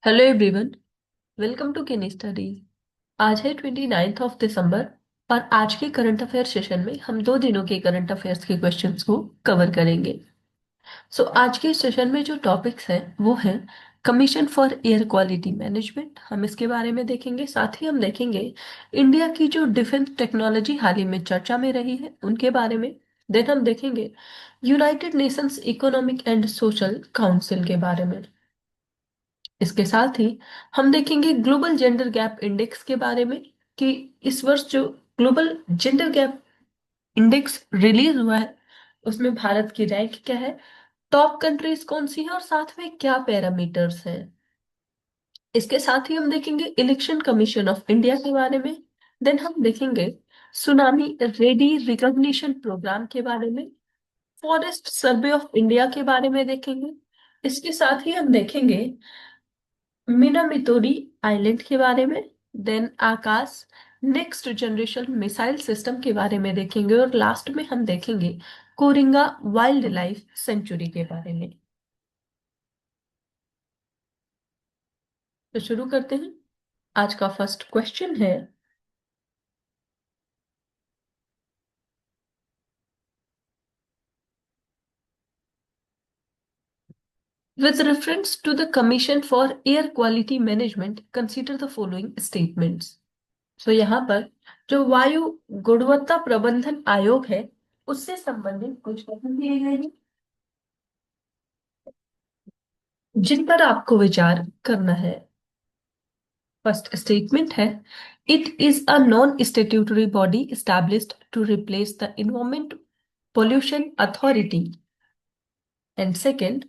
Hello everyone. Welcome to केनी studies. आज है 29 दिसंबर और आज के करंट अफेयर सेशन में हम 2 दिनों के करंट अफेयर्स के क्वेश्चंस को कवर करेंगे। आज के सेशन में जो टॉपिक्स हैं वो है commission for air quality management, हम इसके बारे में देखेंगे। साथ ही हम देखेंगे इंडिया की जो डिफेंस टेक्नोलॉजी हाल ही में चर्चा में रही है उनके बारे में। देन हम देखेंगे United Nations economic and social council के बारे में। इसके साथ ही हम देखेंगे ग्लोबल जेंडर गैप इंडेक्स के बारे में कि इस वर्ष जो global gender gap index release हुआ है उसमें भारत की रैंक क्या है, टॉप कंट्रीज कौन सी है और साथ में क्या पैरामीटर्स हैं। इसके साथ ही हम देखेंगे इलेक्शन कमीशन ऑफ इंडिया के बारे में। देन हम देखेंगे सुनामी रेडी रिकॉग्निशन प्रोग्राम के बारे में, फॉरेस्ट सर्वे ऑफ इंडिया के बारे में देखेंगे। इसके साथ ही हम देखेंगे मिनामितोरी आइलैंड के बारे में। देन आकाश नेक्स्ट जनरेशन मिसाइल सिस्टम के बारे में देखेंगे और लास्ट में हम देखेंगे कोरिंगा वाइल्ड लाइफ सेंचुरी के बारे में। तो शुरू करते हैं। आज का फर्स्ट क्वेश्चन है, with reference to the commission for air quality management consider the following statements। यहाँ पर जो वायु गुणवत्ता प्रबंधन आयोग है उससे संबंधित कुछ कथन दिए गए हैं जिन पर आपको विचार करना है। फर्स्ट स्टेटमेंट है, it is a non statutory body established to replace the environment pollution authority. And second,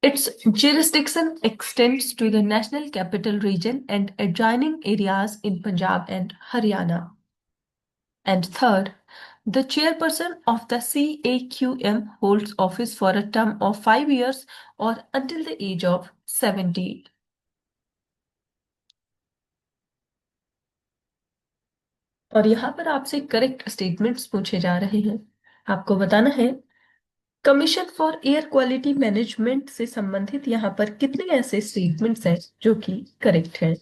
its jurisdiction extends to the national capital region and adjoining areas in Punjab and Haryana. And third, the chairperson of the CAQM holds office for a term of 5 years or until the age of 70। और यहाँ पर आपसे correct statements पूछे जा रहे हैं। आपको बताना है commission for air quality management से संबंधित यहाँ पर कितने ऐसे स्टेटमेंट्स हैं जो कि करेक्ट हैं।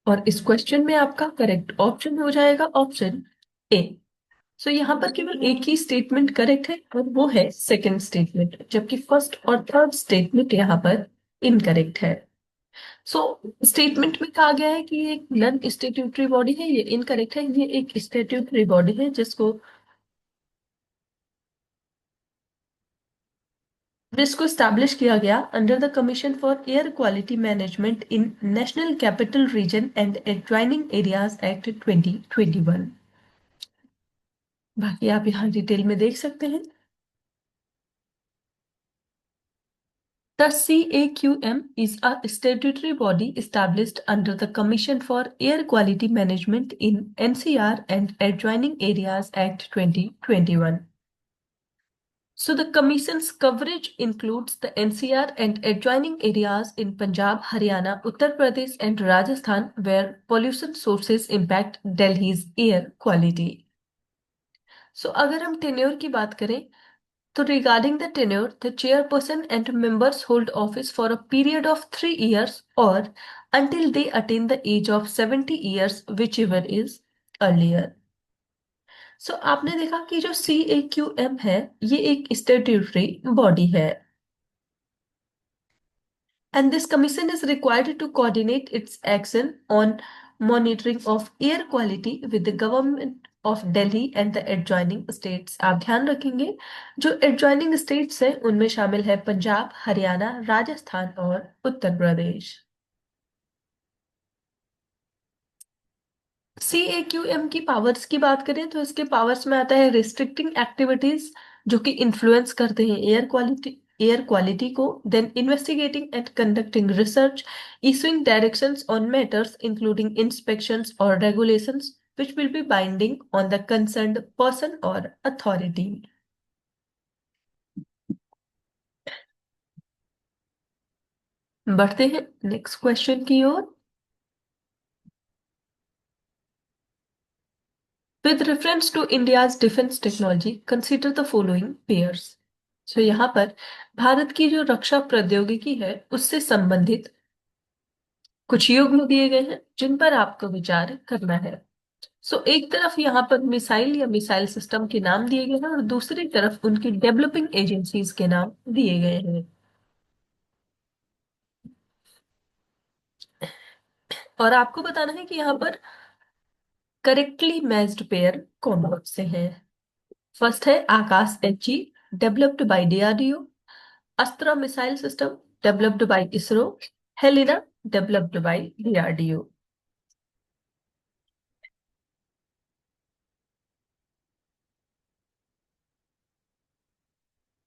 और इस क्वेश्चन में आपका करेक्ट ऑप्शन हो जाएगा ऑप्शन ए। यहाँ पर केवल एक ही स्टेटमेंट करेक्ट है और वो है सेकंड स्टेटमेंट, जबकि फर्स्ट और थर्ड स्टेटमेंट यहाँ पर इनकरेक्ट है। स्टेटमेंट में कहा गया है कि ये एक नॉन स्टेट्यूटरी बॉडी है, ये इनकरेक्ट है। ये एक स्टेट्यूटरी बॉडी है जिसको स्टैब्लिश किया गया under the commission for air quality management in national capital region and adjoining areas act 2021। बाकी आप यहाँ डिटेल में देख सकते हैं। The CAQM is a statutory body established under the Commission for Air Quality Management in NCR and Adjoining Areas Act 2021. The Commission's coverage includes the NCR and adjoining areas in Punjab, Haryana, Uttar Pradesh, and Rajasthan, where pollution sources impact Delhi's air quality. अगर हम tenure की बात करें तो regarding the tenure, the chairperson and members hold office for a period of 3 years or until they attain the age of 70 years, whichever is earlier। आपने देखा कि जो CAQM है ये एक स्टैट्यूटरी बॉडी है and this commission is required to coordinate its action on monitoring of air quality with the government of Delhi and the adjoining states। आप ध्यान रखेंगे जो adjoining states हैं उनमें शामिल है पंजाब, हरियाणा, राजस्थान और उत्तर प्रदेश। CAQM की पावर्स की बात करें तो इसके पावर्स में आता है रिस्ट्रिक्टिंग एक्टिविटीज जो कि इन्फ्लुएंस करते हैं एयर क्वालिटी को, then investigating and conducting research, issuing directions on matters including inspections और regulations which will be binding on the concerned person or authority। बढ़ते हैं नेक्स्ट क्वेश्चन की ओर। With reference to India's defense technology, consider the following pairs. So यहाँ पर भारत की जो रक्षा प्रौद्योगिकी है उससे संबंधित कुछ युग्म दिए गए हैं जिन पर आपको विचार करना है। सो एक तरफ यहाँ पर मिसाइल या मिसाइल सिस्टम के नाम दिए गए हैं और दूसरी तरफ उनकी डेवलपिंग एजेंसीज के नाम दिए गए हैं। और आपको बताना है कि यहाँ पर करेक्टली मैच्ड पेयर कौन कौन से हैं। फर्स्ट है Akash NG, developed by DRDO. Astra missile system, developed by ISRO. Helina, developed by DRDO.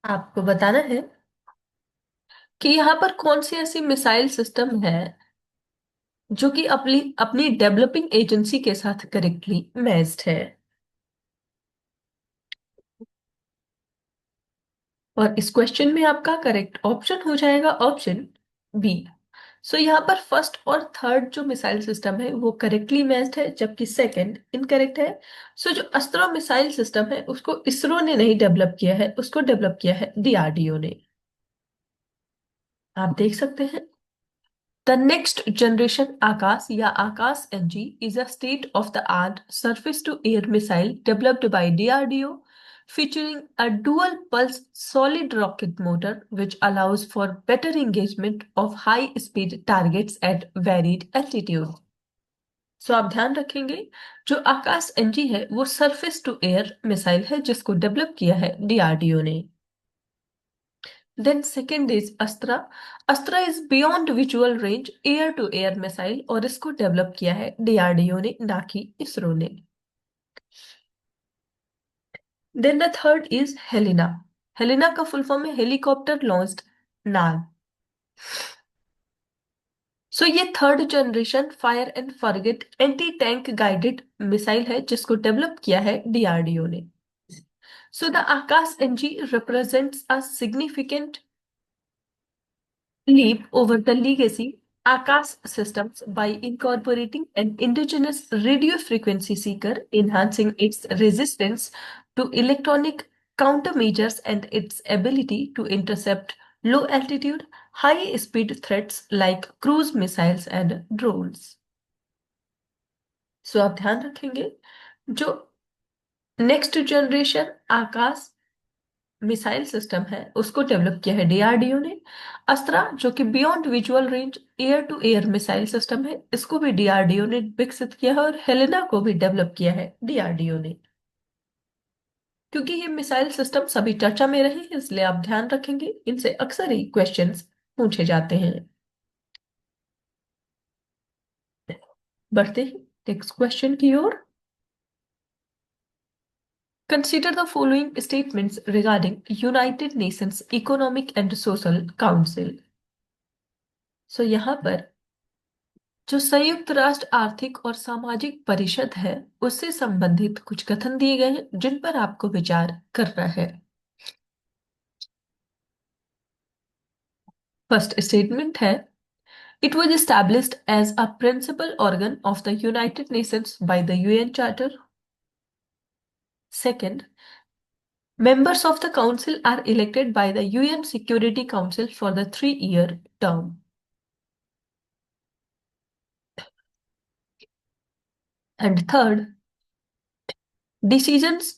आपको बताना है कि यहाँ पर कौन सी ऐसी मिसाइल सिस्टम है जो कि अपनी अपनी डेवलपिंग एजेंसी के साथ करेक्टली मैच्ड है। और इस क्वेश्चन में आपका करेक्ट ऑप्शन हो जाएगा ऑप्शन बी। सो यहाँ पर फर्स्ट और थर्ड जो मिसाइल सिस्टम है वो करेक्टली मैच्ड है जबकि सेकंड इनकरेक्ट है। सो जो अस्त्रा मिसाइल सिस्टम है उसको इसरो ने नहीं डेवलप किया है, उसको डेवलप किया है डीआरडीओ ने। आप देख सकते हैं The next generation Akash या Akash NG is a state-of-the-art surface-to-air missile developed by DRDO featuring a dual-pulse solid rocket motor which allows for better engagement of high-speed targets at varied altitude. सो आप ध्यान रखेंगे जो आकाश NG है वो surface to air missile है जिसको develop किया है डीआरडीओ ने। Then second is Astra. Astra is beyond visual range air to air missile और इसको डेवलप किया है डीआरडीओ ने ना कि इसरो ने। Then the third is Helina. Helina का फुल फॉर्म है हेलीकॉप्टर लॉन्च्ड नाग। सो ये third generation fire and forget anti tank guided missile है जिसको डेवलप किया है डीआरडीओ ने। So the Akash NG represents a significant leap over the legacy Akash systems by incorporating an indigenous radio frequency seeker, enhancing its resistance to electronic countermeasures and its ability to intercept low altitude, high speed threats like cruise missiles and drones. सो आप ध्यान रखेंगे जो next generation आकाश missile system है उसको develop किया है DRDO ने। अस्त्रा जो कि beyond visual range air to air missile system है इसको भी डीआरडीओ ने विकसित किया है और हेलेना को भी डेवलप किया है डीआरडीओ ने। क्योंकि ये मिसाइल सिस्टम सभी चर्चा में रहे हैं इसलिए आप ध्यान रखेंगे इनसे अक्सर ही क्वेश्चंस पूछे जाते हैं। बढ़ते हैं नेक्स्ट क्वेश्चन की ओर। Consider the following statements regarding United Nations Economic and Social Council. सो यहाँ पर जो संयुक्त राष्ट्र आर्थिक और सामाजिक परिषद है उससे संबंधित कुछ कथन दिए गए हैं जिन पर आपको विचार करना है। फर्स्ट स्टेटमेंट है it was established as a principal organ of the United Nations by the UN Charter. Second, members of the council are elected by the UN Security Council for the 3-year term. And third, decisions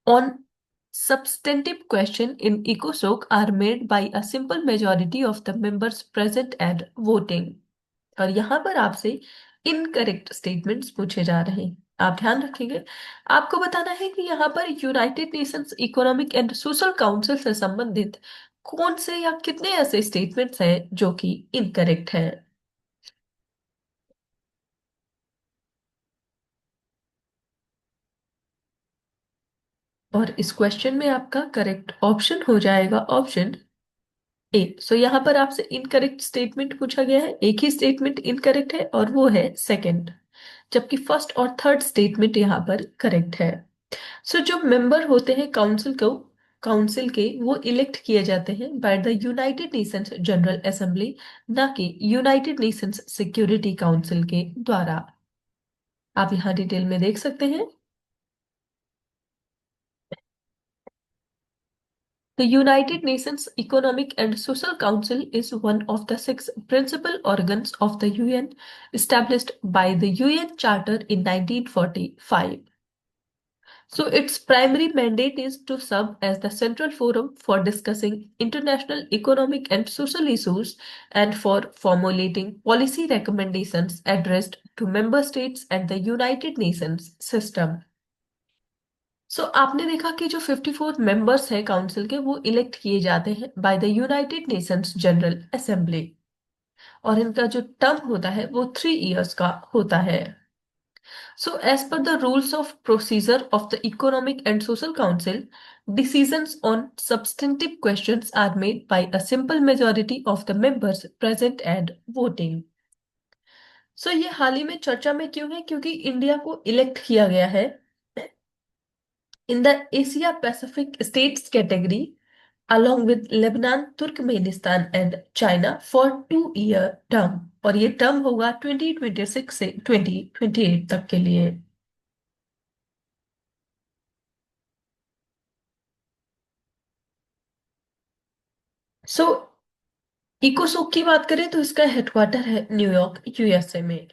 on substantive question in ECOSOC are made by a simple majority of the members present and voting. और यहां पर आपसे incorrect statements पूछे जा रहे हैं, आप ध्यान रखेंगे। आपको बताना है कि यहाँ पर United Nations economic and social council से संबंधित कौन से या कितने ऐसे स्टेटमेंट्स हैं जो कि इनकरेक्ट हैं। और इस क्वेश्चन में आपका करेक्ट ऑप्शन हो जाएगा ऑप्शन ए। सो यहाँ पर आपसे इनकरेक्ट स्टेटमेंट पूछा गया है, एक ही स्टेटमेंट इनकरेक्ट है और वो है सेकंड, जबकि फर्स्ट और थर्ड स्टेटमेंट यहाँ पर करेक्ट है। सो जो मेंबर होते हैं काउंसिल के वो इलेक्ट किए जाते हैं by the United Nations general assembly, ना कि यूनाइटेड नेशंस सिक्योरिटी काउंसिल के द्वारा। आप यहाँ डिटेल में देख सकते हैं। The United Nations Economic and Social Council is one of the six principal organs of the UN established by the UN Charter in 1945. So, its primary mandate is to serve as the central forum for discussing international economic and social issues and for formulating policy recommendations addressed to member states and the United Nations system. सो आपने देखा कि जो 54 members हैं council के वो elect किए जाते हैं by the United Nations general assembly और इनका जो टर्म होता है वो 3 इयर्स का होता है। So as per the rules of procedure of the economic and social council decisions on substantive questions are made by a simple majority of the members present and voting। सो ये हाल ही में चर्चा में क्यों है, क्योंकि इंडिया को इलेक्ट किया गया है in the Asia Pacific states category along with Lebanon, Turkmenistan and China for 2 year term और ये टर्म होगा 2026 से 2028 तक के लिए। सो इकोसोक की बात करें तो इसका हेडक्वार्टर है न्यूयॉर्क यूएसए में।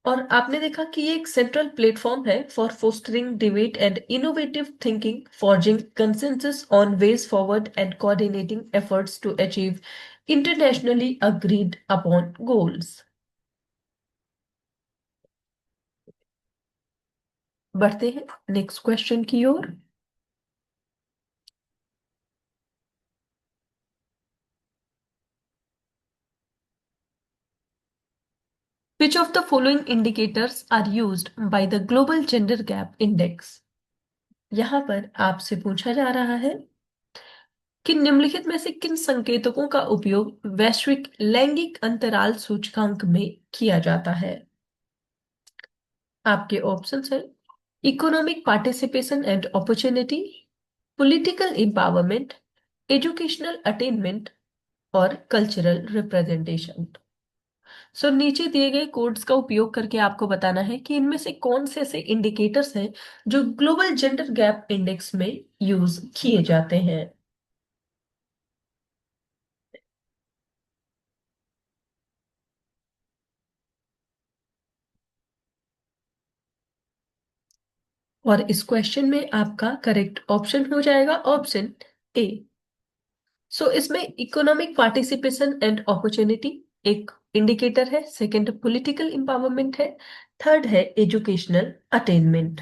और आपने देखा कि ये एक सेंट्रल प्लेटफॉर्म है for fostering debate and innovative thinking, forging consensus on ways forward and coordinating efforts to achieve internationally agreed upon goals. बढ़ते हैं नेक्स्ट क्वेश्चन की ओर। Which of the following indicators are used by the Global Gender Gap Index? यहाँ पर आपसे पूछा जा रहा है कि निम्नलिखित में से किन संकेतकों का उपयोग वैश्विक लैंगिक अंतराल सूचकांक में किया जाता है। आपके ऑप्शंस हैं economic participation and opportunity, political empowerment, educational attainment और कल्चरल रिप्रेजेंटेशन। सो नीचे दिए गए कोड्स का उपयोग करके आपको बताना है कि इनमें से कौन से ऐसे इंडिकेटर्स हैं जो ग्लोबल जेंडर गैप इंडेक्स में यूज किए जाते हैं। और इस क्वेश्चन में आपका करेक्ट ऑप्शन हो जाएगा ऑप्शन ए। सो इसमें इकोनॉमिक पार्टिसिपेशन एंड अपॉर्चुनिटी एक इंडिकेटर है, सेकंड पॉलिटिकल एम्पावरमेंट है, थर्ड है एजुकेशनल अटेनमेंट।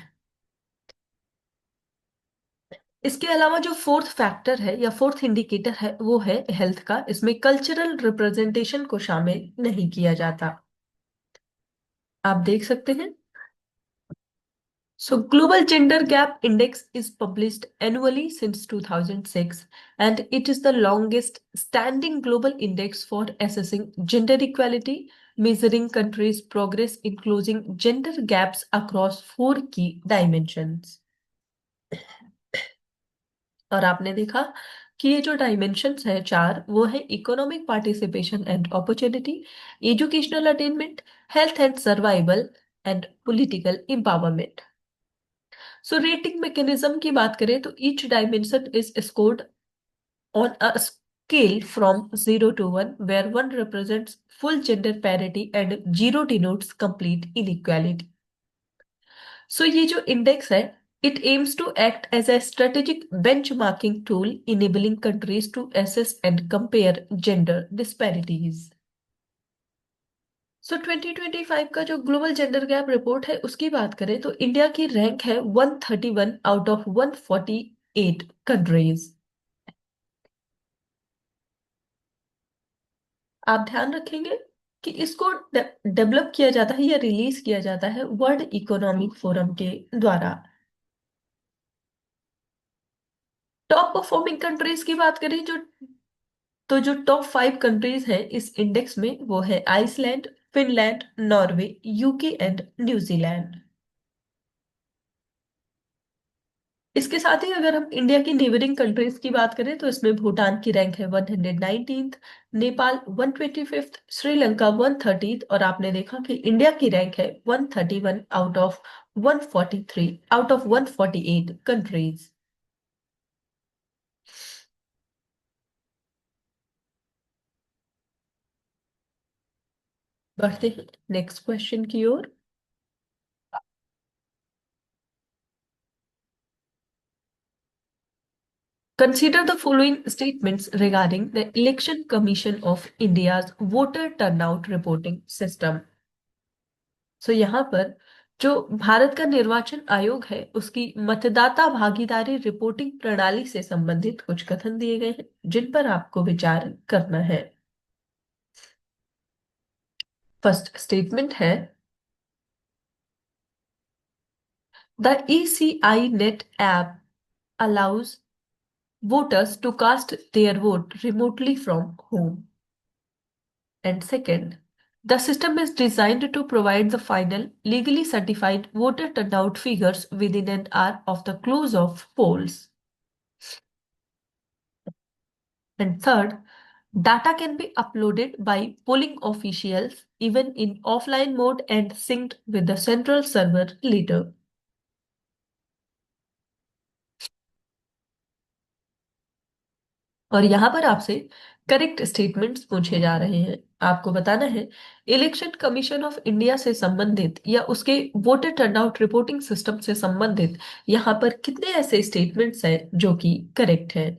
इसके अलावा जो फोर्थ फैक्टर है या फोर्थ इंडिकेटर है वो है हेल्थ का, इसमें कल्चरल रिप्रेजेंटेशन को शामिल नहीं किया जाता। आप देख सकते हैं। So, Global Gender Gap Index is published annually since 2006 and it is the longest standing global index for assessing gender equality, measuring countries' progress in closing gender gaps across 4 key dimensions। और आपने देखा कि ये जो dimensions है चार वो है economic participation and opportunity, educational attainment, health and survival and political empowerment. So rating mechanism की बात करें तो each dimension is scored on a scale from 0 to 1 where 1 represents full gender parity and 0 denotes complete inequality। सो ये जो index है it aims to act as a strategic benchmarking tool enabling countries to assess and compare gender disparities। सो 2025 का जो global gender gap report है उसकी बात करें तो इंडिया की रैंक है 131 आउट ऑफ 148 कंट्रीज। आप ध्यान रखेंगे कि इसको डेवलप किया जाता है या रिलीज किया जाता है वर्ल्ड इकोनॉमिक फोरम के द्वारा। टॉप परफॉर्मिंग कंट्रीज की बात करें जो टॉप 5 कंट्रीज हैं इस इंडेक्स में वो है Iceland, Finland, Norway, UK and New Zealand. इसके साथ ही अगर हम इंडिया की नेबरिंग कंट्रीज की बात करें तो इसमें भूटान की रैंक है 119th, Nepal 125th, Sri Lanka 130th, और आपने देखा कि इंडिया की रैंक है 131 out of 143 out of 148 countries. बढ़ते हैं नेक्स्ट क्वेश्चन की ओर। Consider the following statements regarding the Election Commission of India's voter turnout reporting system. सो यहाँ पर जो भारत का निर्वाचन आयोग है उसकी मतदाता भागीदारी रिपोर्टिंग प्रणाली से संबंधित कुछ कथन दिए गए हैं जिन पर आपको विचार करना है। फर्स्ट स्टेटमेंट है, the ECI net app allows voters to cast their vote remotely from home. And second, the system is designed to provide the final, legally certified voter turnout figures within an hour of the close of polls. And third, data can be uploaded by polling officials even in offline mode and synced with the central server later. और यहाँ पर आपसे correct statements पूछे जा रहे हैं। आपको बताना है इलेक्शन कमीशन ऑफ इंडिया से संबंधित या उसके वोटर टर्नआउट रिपोर्टिंग सिस्टम से संबंधित यहाँ पर कितने ऐसे स्टेटमेंट्स हैं जो कि करेक्ट हैं।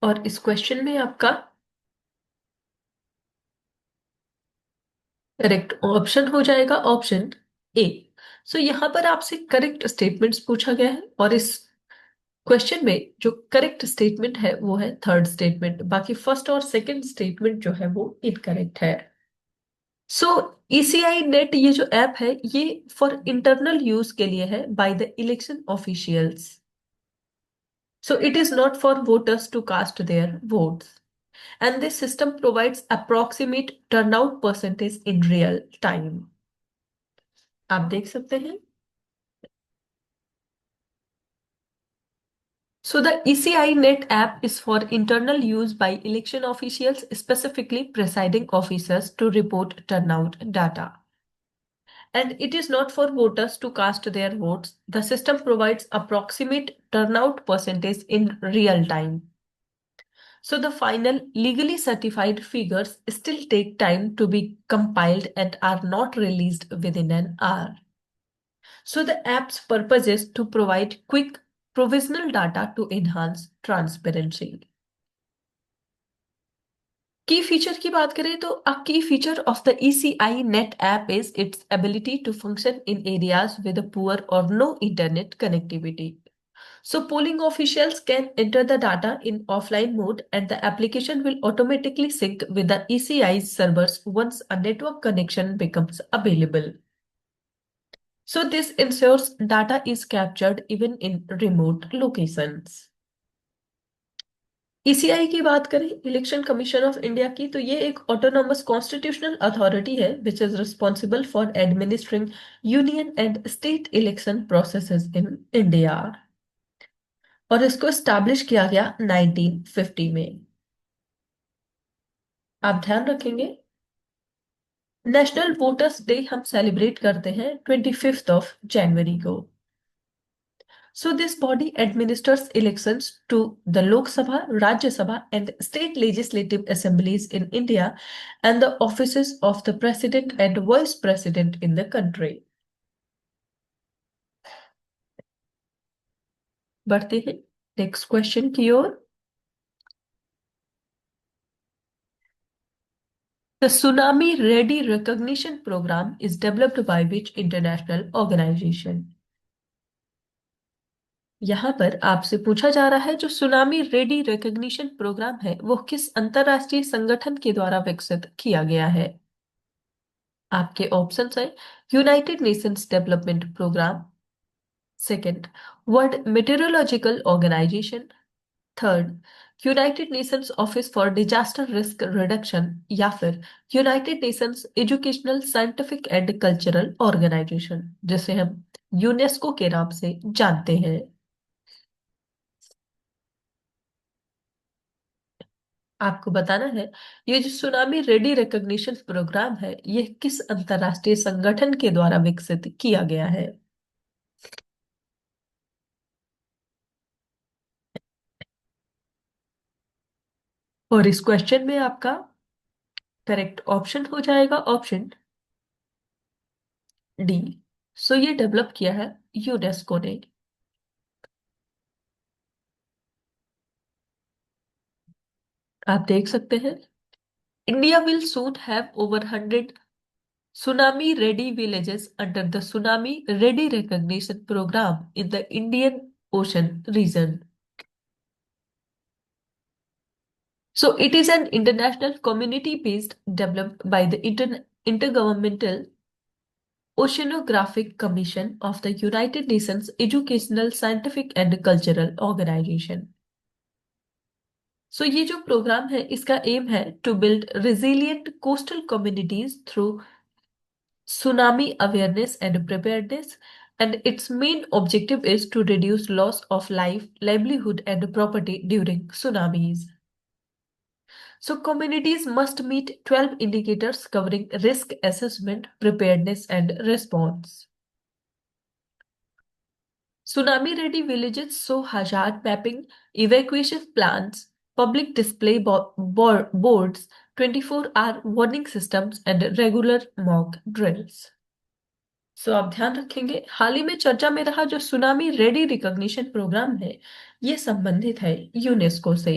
और इस क्वेश्चन में आपका करेक्ट ऑप्शन हो जाएगा ऑप्शन ए। सो यहाँ पर आपसे करेक्ट स्टेटमेंट्स पूछा गया है और इस क्वेश्चन में जो करेक्ट स्टेटमेंट है वो है थर्ड स्टेटमेंट, बाकी फर्स्ट और सेकंड स्टेटमेंट जो है वो इनकरेक्ट है। सो ECI नेट ये जो ऐप है ये फॉर इंटरनल यूज के लिए है by the election officials. So it is not for voters to cast their votes and this system provides approximate turnout percentage in real time. आप देख सकते हैं। So the ECI Net app is for internal use by election officials, specifically presiding officers, to report turnout data. And it is not for voters to cast their votes. The system provides approximate turnout percentage in real time. So the final legally certified figures still take time to be compiled and are not released within an hour. So the app's purpose is to provide quick provisional data to enhance transparency. की feature की बात करें तो a key feature of the ECI Net app is its ability to function in areas with a poor or no internet connectivity. So polling officials can enter the data in offline mode and the application will automatically sync with the ECI's servers once a network connection becomes available. So this ensures data is captured even in remote locations. ECI की बात करें election commission of India की तो ये एक autonomous constitutional authority है which is responsible for administering union and state election processes in India और इसको स्टैब्लिश किया गया 1950 में। आप ध्यान रखेंगे नेशनल वोटर्स डे हम सेलिब्रेट करते हैं 25 जनवरी को। So this body administers elections to the Lok Sabha, Rajya Sabha and state legislative assemblies in India and the offices of the president and vice president in the country. बढ़ते हैं next question की ओर। The Tsunami Ready Recognition Program is developed by which international organization? यहाँ पर आपसे पूछा जा रहा है जो सुनामी रेडी रिकॉग्निशन प्रोग्राम है वो किस अंतरराष्ट्रीय संगठन के द्वारा विकसित किया गया है। आपके ऑप्शंस हैं United Nations Development Programme, second World Meteorological Organization, third United Nations Office for Disaster Risk Reduction, या फिर United Nations Educational Scientific and Cultural Organization, जिसे हम यूनेस्को के नाम से जानते हैं। आपको बताना है, ये जो सुनामी रेडी रिकॉग्निशन प्रोग्राम है, ये किस अंतरराष्ट्रीय संगठन के द्वारा विकसित किया गया है। और इस क्वेश्चन में आपका करेक्ट ऑप्शन हो जाएगा ऑप्शन डी। सो ये डेवलप किया है यूनेस्को ने। आप देख सकते हैं, India will soon have over 100 tsunami ready villages under the tsunami ready recognition program in the Indian Ocean region. So it is an international community based developed by the Intergovernmental Oceanographic Commission of the United Nations Educational, Scientific and Cultural Organization. So ये जो programme है, इसका aim है to build resilient coastal communities through tsunami awareness and preparedness, and its main objective is to reduce loss of life, livelihood, and property during tsunamis. So, communities must meet 12 indicators covering risk assessment, preparedness, and response. Tsunami ready villages show hazard mapping, evacuation plans, public display boards, 24-hour warning systems, and regular mock drills. सो आप ध्यान रखेंगे, हाल ही में चर्चा में रहा जो tsunami ready recognition programme है, ये संबंधित है यूनेस्को से।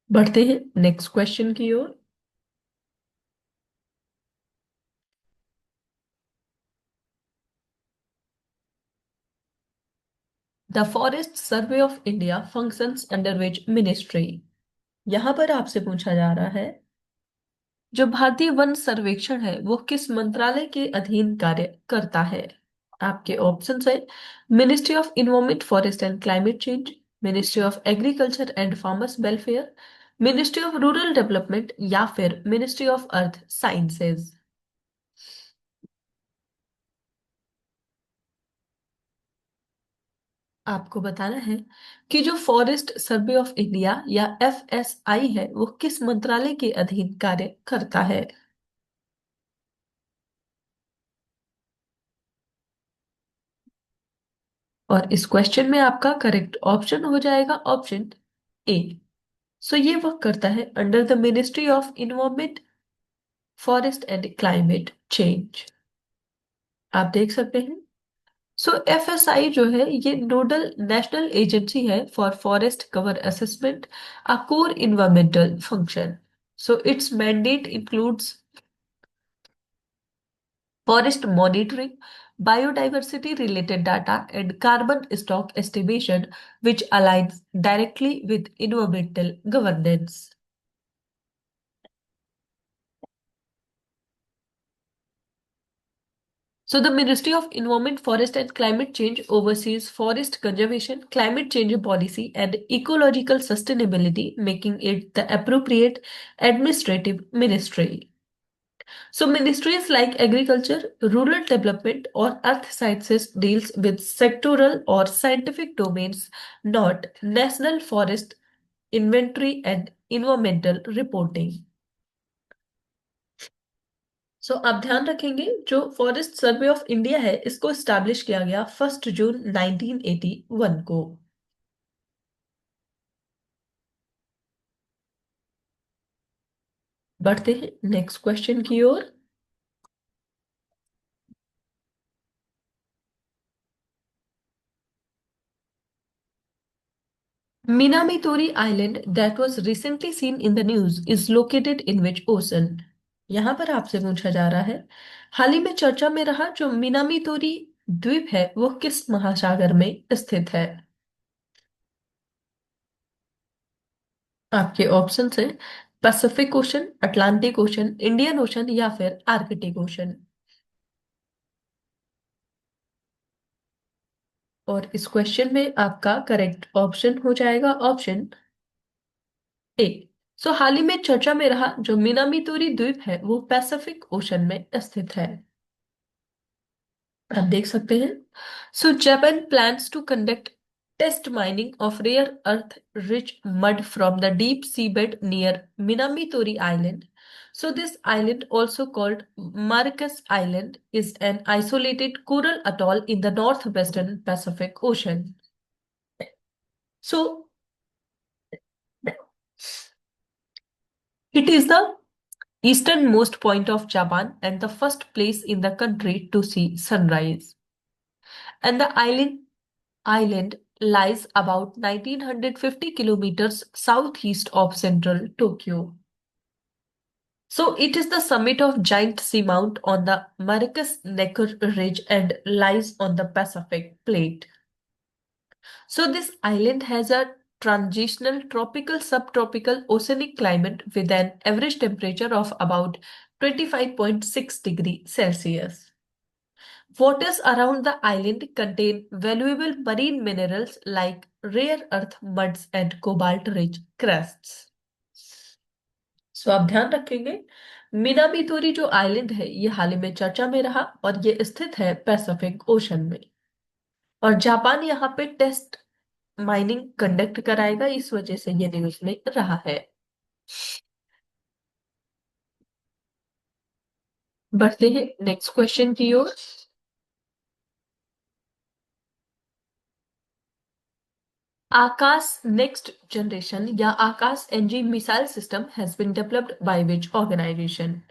बढ़ते हैं नेक्स्ट क्वेश्चन की ओर। The forest survey of India functions under which ministry. यहां पर आपसे पूछा जा रहा है, जो भारतीय वन सर्वेक्षण है वो किस मंत्रालय के अधीन कार्य करता है। आपके ऑप्शंस है, ministry of environment forest and climate change, ministry of agriculture and farmers welfare, ministry of rural development, या फिर मिनिस्ट्री ऑफ अर्थ साइंसेज। आपको बताना है कि जो फॉरेस्ट सर्वे ऑफ इंडिया या एफएसआई है, वो किस मंत्रालय के अधीन कार्य करता है। और इस क्वेश्चन में आपका करेक्ट ऑप्शन हो जाएगा ऑप्शन ए। सो ये वर्क करता है under the ministry of environment forest and climate change. आप देख सकते हैं, सो एफएसआई जो है ये नोडल नेशनल एजेंसी है for forest cover assessment, a core environmental function. So it's mandate includes forest monitoring, biodiversity related data, and carbon stock estimation, which aligns directly with environmental governance. So, the Ministry of Environment, Forest and Climate Change oversees forest conservation, climate change policy, and ecological sustainability, making it the appropriate administrative ministry. So ministries like agriculture, rural development, or earth sciences deals with sectoral or scientific domains, not national forest inventory and environmental reporting. सो आप ध्यान रखेंगे, जो forest survey of India है, इसको establish किया गया 1 जून 1981 को। बढ़ते हैं नेक्स्ट क्वेश्चन की ओर। Minamitori Island that was recently seen in the news is located in which ocean? यहां पर आपसे पूछा जा रहा है, हाल ही में चर्चा में रहा जो मिनामीतोरी द्वीप है वो किस महासागर में स्थित है। आपके ऑप्शन है, Pacific ocean, Atlantic ocean, Indian ocean, या फिर आर्कटिक ओशन। और इस क्वेश्चन में आपका करेक्ट ऑप्शन हो जाएगा ऑप्शन ए। हाल ही में चर्चा में रहा जो मिनामितोरी द्वीप है वो पैसिफिक ओशन में स्थित है। आप देख सकते हैं। Japan plans to conduct test mining of rare earth rich mud from the deep sea bed near Minamitori island. This island, also called Marcus Island, is an isolated coral atoll in the northwestern Pacific Ocean. So, it is the easternmost point of Japan and the first place in the country to see sunrise. And the island lies about 1950 kilometers southeast of central Tokyo. It is the summit of giant seamount on the Marcus Necker Ridge and lies on the Pacific Plate. This island has a transitional tropical subtropical oceanic climate with an average temperature of about 25.6 degrees Celsius. Waters around the island contain valuable marine minerals like rare earth muds and cobalt-rich crusts. आप ध्यान रखेंगे, मिनामितोरी जो island है ये हाल ही में चर्चा में रहा और ये स्थित है पैसिफिक ओशन में। और जापान यहाँ पे टेस्ट माइनिंग कंडक्ट कराएगा, इस वजह से ये न्यूज में रहा है। बढ़ते हैं नेक्स्ट क्वेश्चन की ओर। आकाश नेक्स्ट जनरेशन या Akash NG missile system has been developed by which organisation.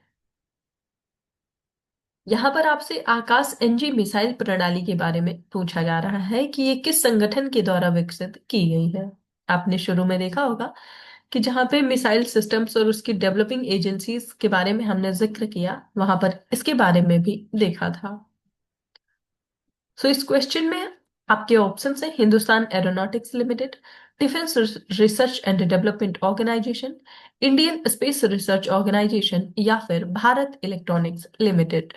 यहाँ पर आपसे आकाश एनजी मिसाइल प्रणाली के बारे में पूछा जा रहा है कि ये किस संगठन के द्वारा विकसित की गई है। आपने शुरू में देखा होगा कि जहां पे मिसाइल सिस्टम्स और उसकी डेवलपिंग एजेंसीज के बारे में हमने जिक्र किया, वहां पर इसके बारे में भी देखा था। इस क्वेश्चन में आपके ऑप्शन है Hindustan Aeronautics Limited, Defence Research and Development Organisation, Indian Space Research Organisation या फिर भारत इलेक्ट्रॉनिक्स लिमिटेड।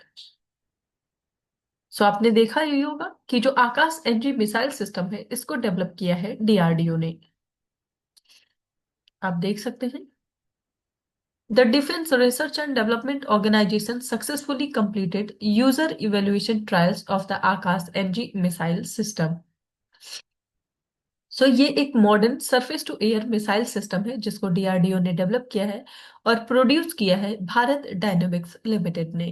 आपने देखा ही होगा कि जो आकाश एनजी मिसाइल सिस्टम है इसको डेवलप किया है डीआरडीओ ने। आप देख सकते हैं, The Defense Research and Development Organization successfully completed user evaluation trials of the Akash NG missile system. ये एक modern surface to air missile system है जिसको डीआरडीओ ने डेवलप किया है और प्रोड्यूस किया है भारत डायनेमिक्स लिमिटेड ने।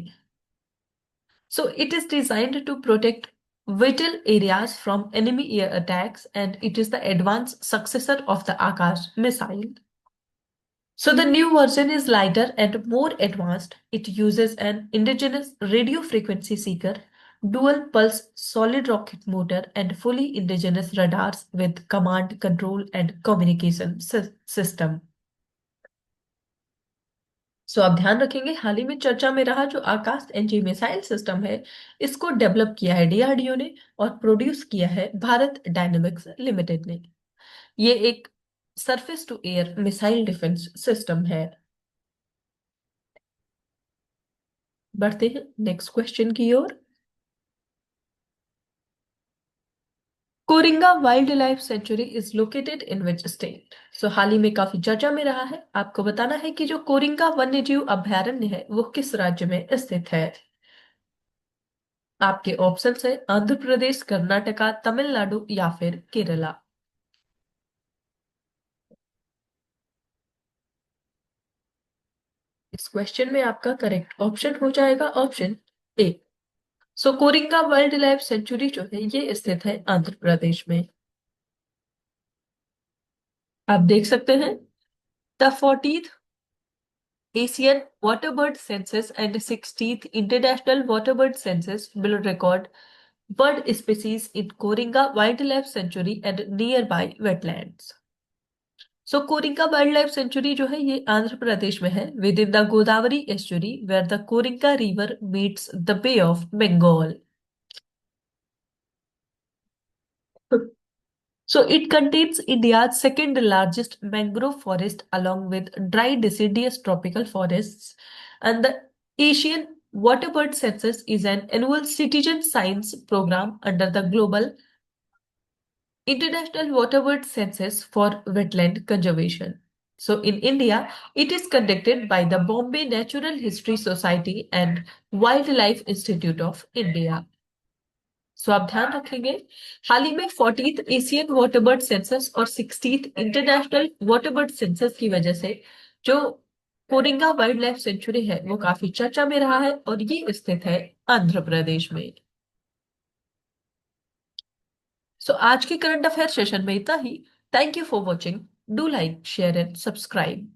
It is designed to protect vital areas from enemy air attacks and it is the advanced successor of the Akash missile. The new version is lighter and more advanced. It uses an indigenous radio frequency seeker, dual pulse solid rocket motor, and fully indigenous radars with command, control, and communication system. आप ध्यान रखेंगे, हाल ही में चर्चा में रहा जो आकाश NG missile system है इसको डेवलप किया है डीआरडीओ ने और प्रोड्यूस किया है भारत डायनेमिक्स लिमिटेड ने। ये एक surface to air missile defence system है। बढ़ते हैं नेक्स्ट क्वेश्चन की ओर। Coringa wildlife sanctuary is located in which state. हाल ही में काफी चर्चा में रहा है, आपको बताना है कि जो कोरिंगा वन्यजीव अभयारण्य है वो किस राज्य में स्थित है। आपके ऑप्शन है आंध्र प्रदेश, कर्नाटका, तमिलनाडु या फिर केरला। इस क्वेश्चन में आपका करेक्ट ऑप्शन हो जाएगा option A. Coringa wildlife sanctuary जो है ये स्थित है आंध्र प्रदेश में। आप देख सकते हैं, the 40th Asian Waterbird Census and 60th International Waterbird Census will record bird species in Koringa Wildlife Sanctuary and nearby wetlands. Coringa wildlife sanctuary जो है ये आंध्र प्रदेश में है within the Godavari estuary where the Coringa river meets the Bay of Bengal. It contains India's second largest mangrove forest along with dry deciduous tropical forests. And the Asian Waterbird Census is an annual citizen science program under the Global International Waterbird Census for Wetland Conservation. So in India, it is conducted by the Bombay Natural History Society and Wildlife Institute of India. सो आप ध्यान रखेंगे, हाल ही में 40th Asian waterbird census और 60th international waterbird census की वजह से जो कोरिंगा वाइल्ड लाइफ सेंचुरी है वो काफी चर्चा में रहा है और ये स्थित है आंध्र प्रदेश में। सो आज के करंट अफेयर सेशन में इतना ही। Thank you for watching. Do like share and subscribe.